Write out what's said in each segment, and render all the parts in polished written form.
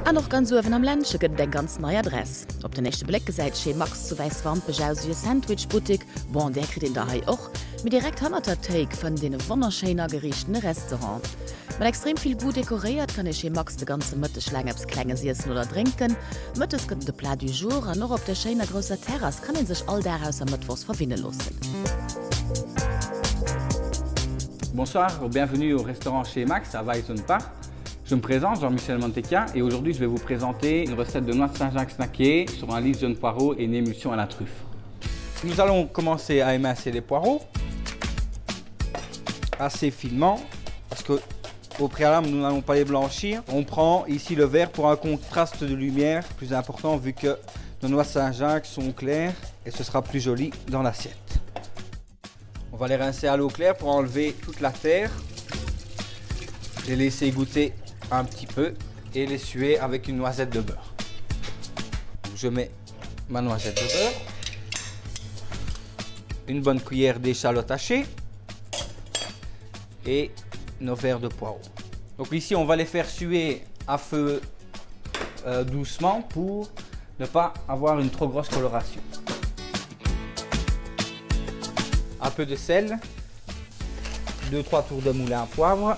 An noch ganz wen am Ländsche gëtt eng ganz neue Adress. Op der nächste Blicke seit Chez Max zu Weißwampech aus wie Sandwichbutig, bon der krit den dahai och, mit direkt hanter Take vun de wonnerscheiner gerichtene Restaurant. Mit extrem viel gut dekoriert kann Chez Max de ganze Mëttech Längeps klenge siessen oder trinken. Mëttes gëtt de Plat du jour an noch op der scheiner grosser Terras kann sech all daraus am Mëttwochs verwinne lassen. Bonsoir, bienvenue au restaurant Chez Max à Weizenbach. Je me présente, Jean-Michel Manteca, et aujourd'hui je vais vous présenter une recette de noix de Saint-Jacques snackée sur un lit de jaunes poireaux et une émulsion à la truffe. Nous allons commencer à émincer les poireaux, assez finement, parce qu'au préalable nous n'allons pas les blanchir. On prend ici le vert pour un contraste de lumière plus important vu que nos noix de Saint-Jacques sont claires et ce sera plus joli dans l'assiette. On va les rincer à l'eau claire pour enlever toute la terre, les laisser goûter un petit peu et les suer avec une noisette de beurre. Je mets ma noisette de beurre, une bonne cuillère d'échalotes hachées et nos verres de poireaux. Donc ici on va les faire suer à feu doucement pour ne pas avoir une trop grosse coloration. Un peu de sel, 2-3 tours de moulin à poivre.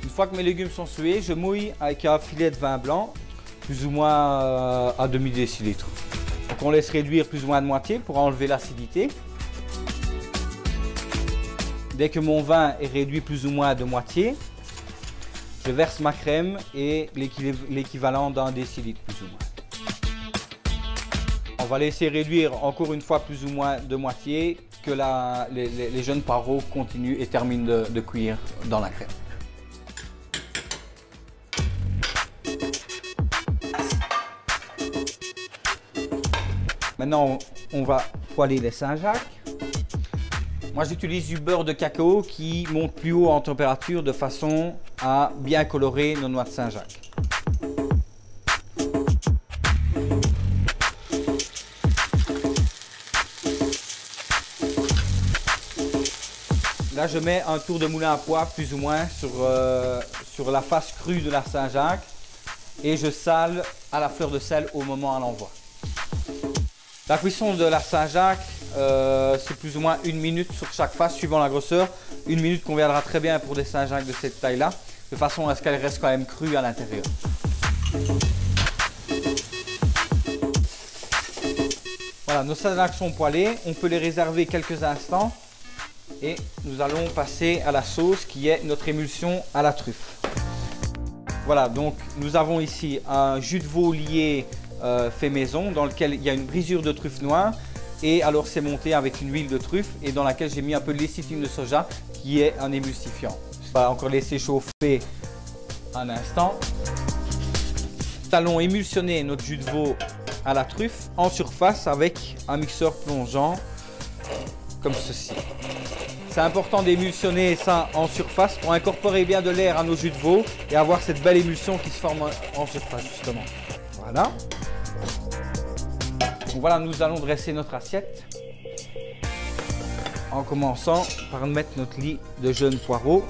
Une fois que mes légumes sont sués, je mouille avec un filet de vin blanc, plus ou moins à demi décilitre. Donc on laisse réduire plus ou moins de moitié pour enlever l'acidité. Dès que mon vin est réduit plus ou moins de moitié, je verse ma crème et l'équivalent d'un décilitre plus ou moins. On va laisser réduire encore une fois plus ou moins de moitié que les jeunes poireaux continuent et terminent de cuire dans la crème. Maintenant, on va poêler les Saint-Jacques. Moi, j'utilise du beurre de cacao qui monte plus haut en température de façon à bien colorer nos noix de Saint-Jacques. Là, je mets un tour de moulin à poivre plus ou moins sur la face crue de la Saint-Jacques et je sale à la fleur de sel au moment à l'envoi. La cuisson de la Saint-Jacques, c'est plus ou moins 1 minute sur chaque face, suivant la grosseur. 1 minute conviendra très bien pour des Saint-Jacques de cette taille-là, de façon à ce qu'elles restent quand même crues à l'intérieur. Voilà, nos Saint-Jacques sont poêlés, on peut les réserver quelques instants et nous allons passer à la sauce qui est notre émulsion à la truffe. Voilà, donc nous avons ici un jus de veau lié fait maison dans lequel il y a une brisure de truffe noire et alors c'est monté avec une huile de truffe et dans laquelle j'ai mis un peu de lécithine de soja qui est un émulsifiant. On va encore laisser chauffer un instant. Nous allons émulsionner notre jus de veau à la truffe en surface avec un mixeur plongeant comme ceci. C'est important d'émulsionner ça en surface pour incorporer bien de l'air à nos jus de veau et avoir cette belle émulsion qui se forme en surface justement. Voilà. Donc voilà, nous allons dresser notre assiette en commençant par mettre notre lit de jeunes poireaux.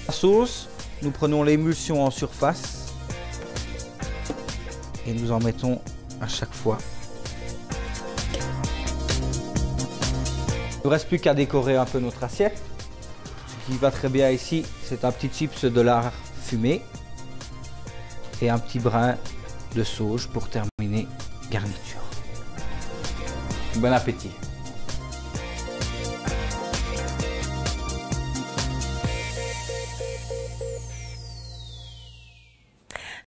La sauce, nous prenons l'émulsion en surface et nous en mettons à chaque fois. Il ne reste plus qu'à décorer un peu notre assiette. Ce qui va très bien ici, c'est un petit chips de lard fumé et un petit brin de sauge pour terminer garniture. Bon appétit!